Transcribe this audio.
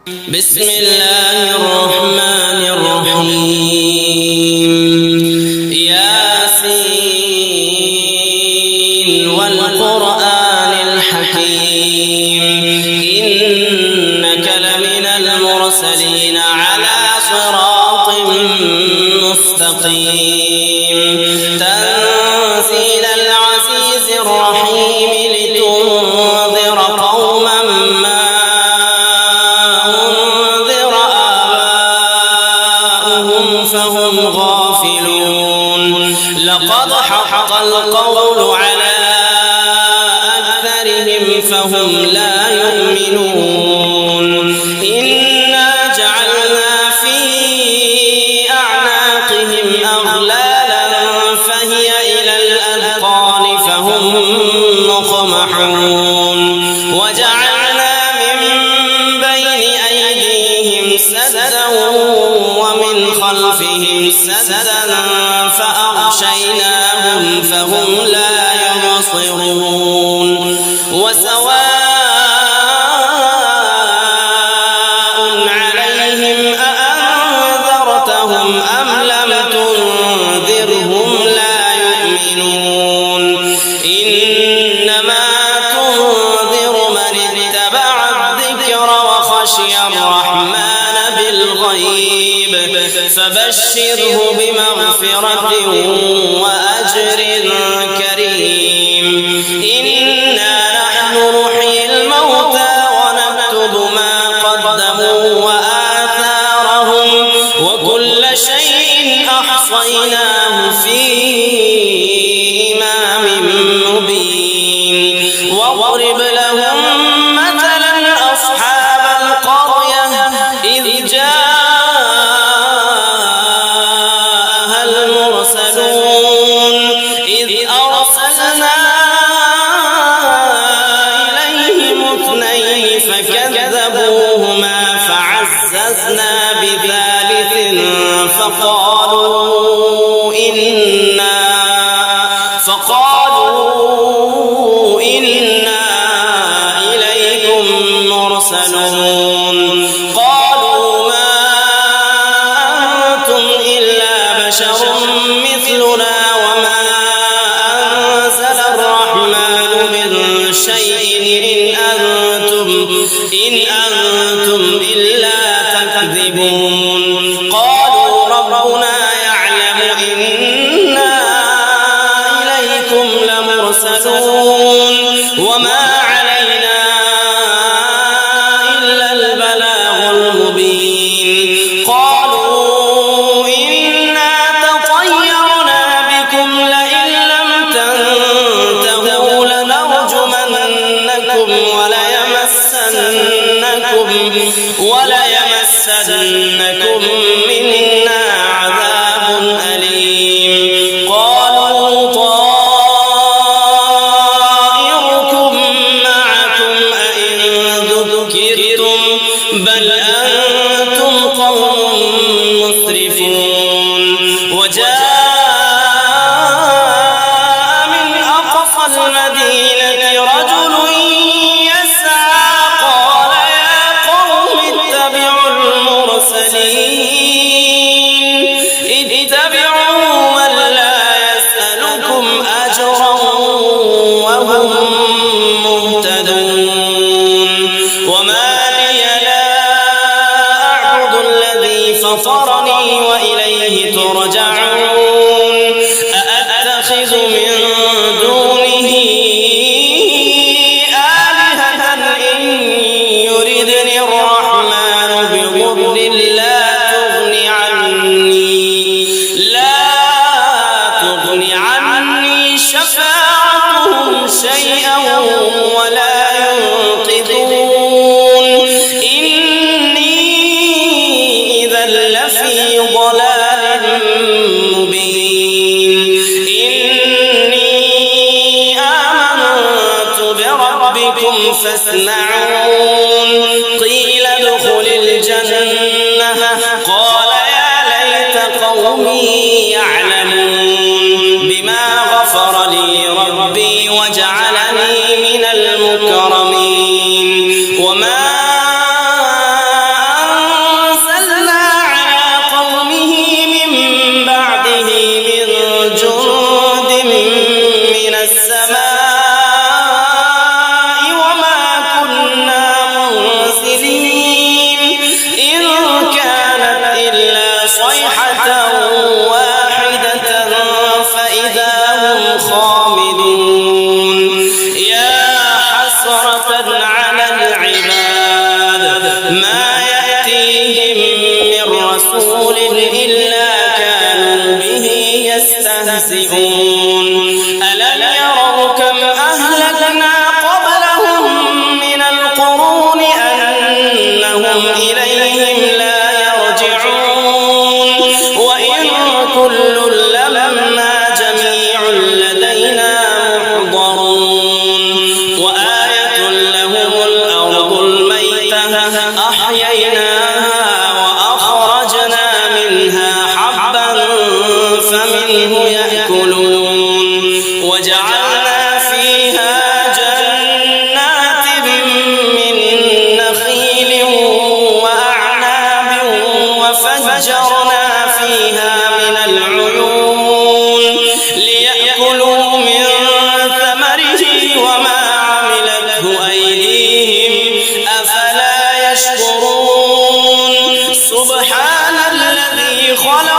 بسم الله الرحمن الرحيم. ياسين والقرآن الحكيم إنك لمن المرسلين على صراط مستقيم تنزيل العزيز الرحيم لتنذر قوما ما فهم غافلون. لقد حق القول على أكثرهم فهم لا يؤمنون. إنا جعلنا في أعناقهم أغلالا فهي إلى الأذقان فهم مقمحون. وجعلنا من بين أيديهم سدا ومن خلفهم سدا فأغشيناهم فهم لا يبصرون. وسواء عليهم أأنذرتهم أم لم تنذرهم لا يؤمنون. إنما تنذر من اتبع الذكر وخشي الرحمن بالغيب فبشره بمغفرة وأجر كريم. إنا نحن نحيي الموتى ونكتب ما قدموا وآثارهم وكل شيء أحصيناه في إمام مبين. واضرب لهم مثلا أصحاب القرية إذ جاءها المرسلون إذ أرسلنا إليهم اثنين فكذبوهما فعززنا بثالث فقالوا إنا إليكم مرسلون. قالوا ما أنتم إلا بشر مثلنا وما أنزل الرحمن من شيء إن أنتم إلا تكذبون. قالوا ربنا يعلم إنا إليكم لمرسلون وما علينا إلا البلاغ المبين. قالوا إنا تطيرنا بكم لئن لم تنتهوا لنرجمنكم وليمسنكم منا عذاب أليم. قالوا طائركم معكم أئن ذكرتم بل أنتم قوم مسرفون. وجاء من أقصى المدينة رجل يسعى قال يا قوم اتبعوا المرسلين اتبعوا من لا يسألكم أجرا وهم مهتدون. وما لي لا أعبد الذي فطرني وإليه ترجعون. أأتخذ من دونه آلهة إن يردني الرحمن بضر لا تغني عني شفاعتهم شيئا ولا ينقذون. إني إذا لفي ضلال مبين. إني آمنت بربكم فاسمعون. قيل ادخل الجنة قال يا ليت قومي يعلمون بما غفر لي ربي وجعلني من المكرمين. وما أحييناها وأخرجنا منها حبا فمنه يأكلون وجعلنا فيها جنات من نخيل وأعناب وفجرنا فيها من العيون ليأكلوا من ثمره وما عملته أيديهم أفلا يشكرون سبحان الذي خلق